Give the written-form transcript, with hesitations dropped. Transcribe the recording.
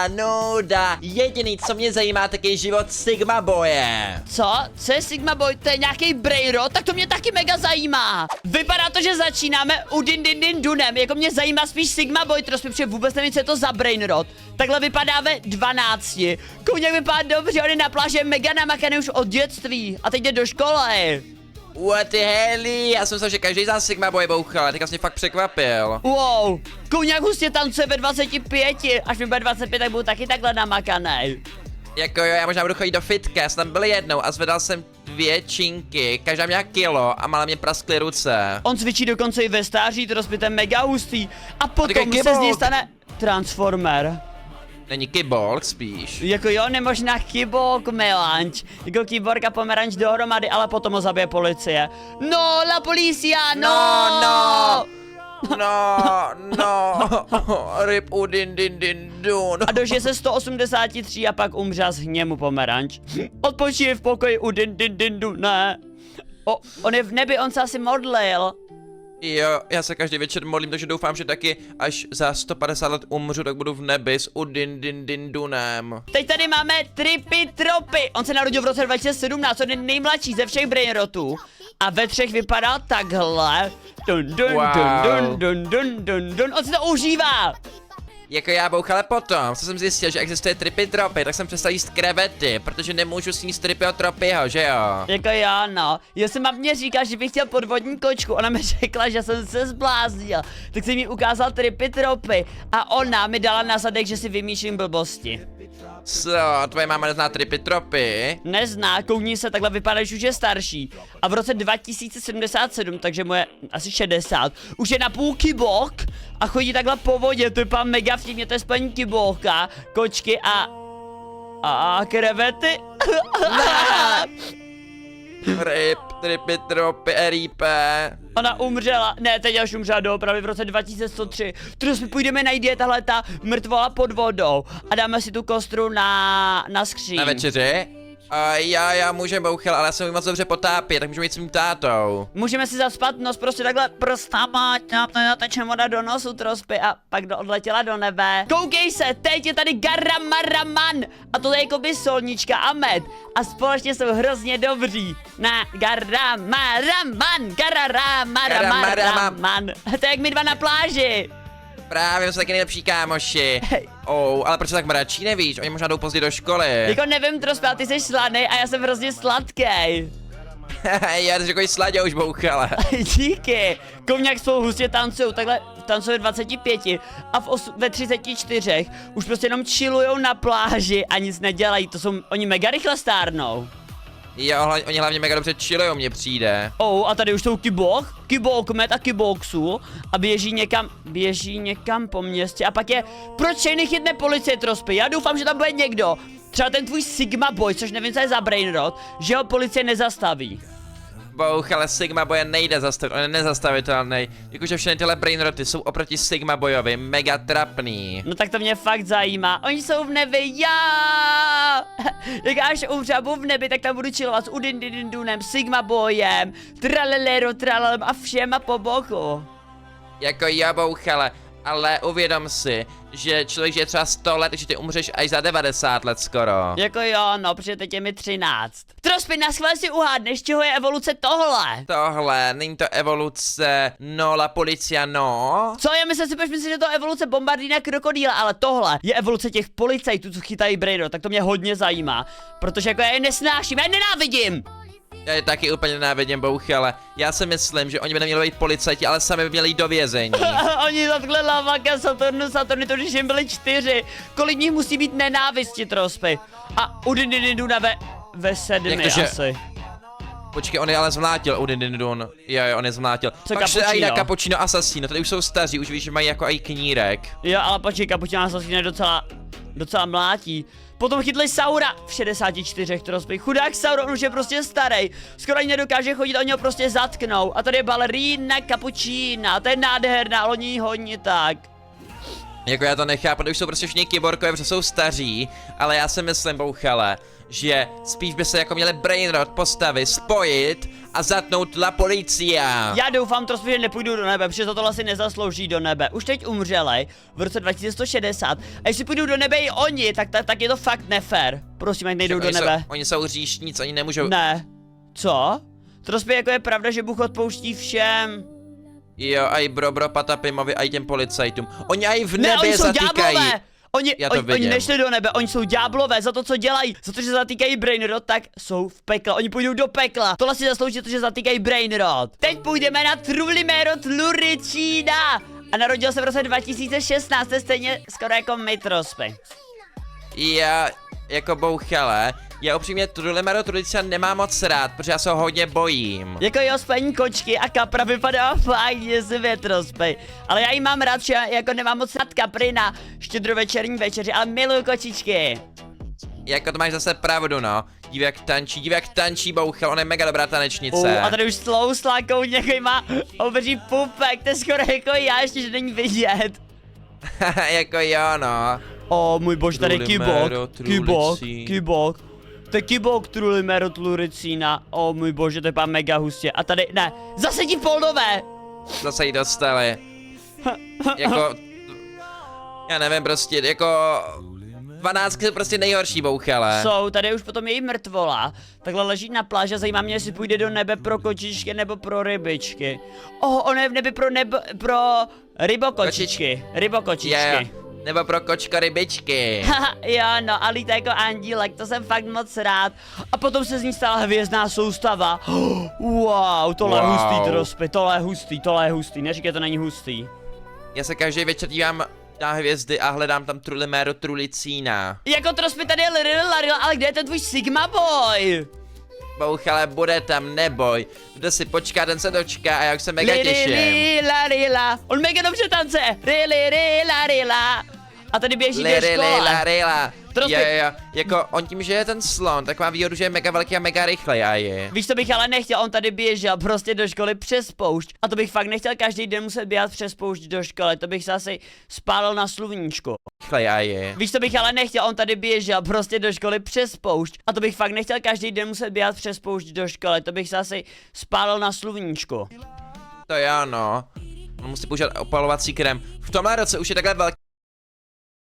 Nuda. Jediný, co mě zajímá, tak je život Sigma boje. Co? Co je Sigma Boy? To je nějaký brainrot? Tak to mě taky mega zajímá. Vypadá to, že začínáme u Dunem. Jako mě zajímá spíš Sigma Boy, protože vůbec nevím, co je to za brainrot. Takhle vypadá ve 12. Kouňak vypadá dobře, on je na pláži mega namakaný už od dětství. A teď jde do školy. What the hell? Já jsem myslel, že každý z nás Sigma boje bouchal, ale teďka jsi mě fakt překvapil. Wow, Kouňak hustě tancuje ve 25. Až mi bude 25, tak budu taky takhle namakaný. Jako jo, já možná budu chodit do fitka, já jsem tam byl jednou a zvedal jsem 2 činky, každá měla kilo a málo mě praskly ruce. On cvičí dokonce i ve stáří, to rozpěte mega hustý. A potom taky se z něj kyborg. stane Transformer. Není kyborg spíš. Jako jo, nemožná kyborg melanč. Jako kyborg a pomeranč dohromady, ale potom ho zabije policie. No, la policia, no! No, rip u Dun. A dožije se 183 a pak umře z hněmu pomeranč. Odpočije v pokoji u ne. On je v nebi, on se asi modlil. Jo, já se každý večer modlím, takže doufám, že taky až za 150 let umřu, tak budu v nebi s Dunem. Teď tady máme Trippy Tropy. On se narodil v roce 2017, on je nejmladší ze všech brainrotů. A ve 3 vypadá takhle. On si to užívá. Jako já bouchale potom, co jsem zjistil, že existuje Trippy Tropy, tak jsem přestal jíst krevety, protože nemůžu sníst Trippyho Tropyho, že jo? Jako já, no. Já jsem mě říkal, že bych chtěl podvodní kočku, ona mi řekla, že jsem se zbláznil. Tak jsem jí ukázal Trippy Tropy a ona mi dala na zadek, že si vymýšlím blbosti. Co, tvoje máma nezná Trippy Tropy? Nezná, koukni se, takhle vypadá, že už je starší. A v roce 2077, takže mu je asi 60, už je na půl kyborg a chodí takhle po vodě, to je pan mega vtipně, to je splní kyborka, kočky a krevety. Rip, Trippy Tropy, RIP. Ona umřela, ne, teď až umřela doopravdy v roce 2103. Teraz my půjdeme najít tahle ta mrtvola pod vodou a dáme si tu kostru na skříň. Na večeři? Já můžem bouchel, ale já jsem moc dobře potápět, tak můžu jít s mým tátou. Můžeme si zaspat nos prostě takhle prstama, natečem voda do nosu trospy a pak odletěla do nebe. Koukej se, teď je tady Garamaraman a to je jakoby solnička a med a společně jsou hrozně dobří. Na Garamaraman, Garamaraman. To je jak my dva na pláži. Právě, jsou taky nejlepší kámoši. Ale proč se tak mračí, nevíš? Oni možná jdou pozdě do školy. Jako nevím, trospě, ty jsi slanej a já jsem hrozně sladký. Já jsi takový sladě už bouchala. Díky. Kovňák spolu hustě tancují, takhle tancuje 25 a ve 34 už prostě jenom chillujou na pláži a nic nedělají, oni mega rychle stárnou. Jo, oni hlavně mega dobře chillujou, mně přijde. A tady už jsou kybokmet a kyboksu a běží někam po městě a pak je, proč všechny chytne policie trospy? Já doufám, že tam bude někdo, třeba ten tvůj Sigma Boy, což nevím, co je za brainrot, že ho policie nezastaví. Ale Sigma Boye nejde zastavit, on je nezastavitelný. Jakože všechny tyhle brainroty jsou oproti Sigma Boyovi mega trapný. No tak to mě fakt zajímá, oni jsou v nebi, já. Jak až umřu v nebi, tak tam budu chillovat s Dunem, Sigma Boyem, tralelero, tralalem a všema po boku. Jako já bouchale, ale uvědom si, že člověk žije třeba 100 let, takže ty umřeš až za 90 let skoro. Jako jo, no, protože teď je mi 13. Trospy, na schvál si uhádneš, čeho je evoluce tohle? Tohle, není to evoluce, no la policia, no. Co, já myslím si, že je to evoluce bombardína krokodýla, ale tohle je evoluce těch policajtů, co chytají brainrot, tak to mě hodně zajímá. Protože jako já je nesnáším, já je nenávidím! Já je taky úplně nenávidím, bouchle. Já si myslím, že oni by neměli být policajti, ale sami by měli jít do vězení. Oni takhle Lavaka, Saturny, to když jim byli 4. Kolik nich musí být nenávisti, trospy? A Udin ve 7 asi. Počkej, on je ale zvlátil Udin. Jo, on je zvlátil. Co Pak se aj na Cappuccino? Cappuccino Assassino, tady už jsou staří, už víš, že mají jako aj knírek. Jo, ale počkej, Cappuccino Assassino je docela mlátí. Potom chytli Saura v 64 trospy. Chudák Saura, on už je prostě starý. Skoro ani nedokáže chodit, oni ho prostě zatknou. A tady je balerína Cappuccina, to je nádherná, ale oni ji hodně tak. Jako já to nechápu, to už jsou prostě všichni kyborkové, protože jsou staří, ale já si myslím, bouchale, že spíš by se jako měli Brainrot postavy spojit a zatnout La Policia. Já doufám trošku, že nepůjdu do nebe, protože tohle si nezaslouží do nebe. Už teď umřeli v roce 2160 a jestli půjdou do nebe i oni, tak je to fakt nefér. Prosím, ať nejdou do nebe. Oni jsou hříšníci, oni nemůžou... Ne. Co? Trošku jako je pravda, že Bůh odpouští všem. Jo, aj bro Patapimovi, aj těm policajtům. Oni aj v Ne, nebi oni jsou zatýkají. ďáblové! Oni vidím. nešli do nebe, oni jsou ďáblové za to, co dělají. Za to, že zatýkají Brainrot, tak jsou v pekle. Oni půjdou do pekla. Tohle si zaslouží to, že zatýkají Brainrot. Teď půjdeme na Trulimerot Luricina. A narodil se v roce 2016, to je stejně skoro jako Mitrospy. Já, jako bouchale, já upřímně Trulimero Trulicia nemám moc rád, protože já se ho hodně bojím. Jako jo, spení kočky a kapra vypadá fajně z Mitrospy. Ale já jí mám rád, že jako nemám moc rád kapry na štědrovečerní večeři, ale miluju kočičky. Jako to máš zase pravdu, no. Div jak tančí bouchal, ona je mega dobrá tanečnice. A tady už stlousla nějaký má obří pupek, to je skoro jako já, ještě že není vidět. Jako jo, no. O můj bože, tady Trulimero, kybok. To je kybok Trulimero Luricina. O můj bože, to je pán mega hustě. A tady, ne, zase ti poldové. Zase jí dostali. Jako... Já nevím, prostě, jako... 12 jsou prostě nejhorší bouchale. Jsou, tady už potom její mrtvola. Takhle leží na pláži a zajímá mě, jestli půjde do nebe pro kočičky nebo pro rybičky. Ona je v nebi pro rybokočičky. Rybokočičky. Yeah. Nebo pro kočka rybičky. Haha, jo, no, a lítá jako andílek, to jsem fakt moc rád. A potom se z ní stala hvězdná soustava. Wow, tohle je hustý, Trospy, tohle je hustý, neříkej, to není hustý. Já se každý večer dívám na hvězdy a hledám tam Trulimero Trulicina. Jako Trospy, tady je Larila, ale kde je ten tvůj Sigma Boy? Bouchale, bude tam, neboj. Kdo si počká, ten se dočká a já už se mega těším. Larila, on mega dobře tance. Larila. A tady běží do školy. Larila. Trospy. Jo, jako on tím, že je ten slon, tak má výhodu, že je mega velký a mega rychlej a je. Víš, co bych ale nechtěl, on tady běžel prostě do školy přes poušť. A to bych fakt nechtěl každý den muset běhat přes poušť do školy, to bych se asi spálil na sluníčku. Rychlej a je. Víš, co bych ale nechtěl, on tady běžel prostě do školy přes poušť. A to bych fakt nechtěl každý den muset běhat přes poušť do školy, to bych se asi spálil na sluníčku. To jo, no. On musí používat opalovací krém. V tomhle roce už je takhle velký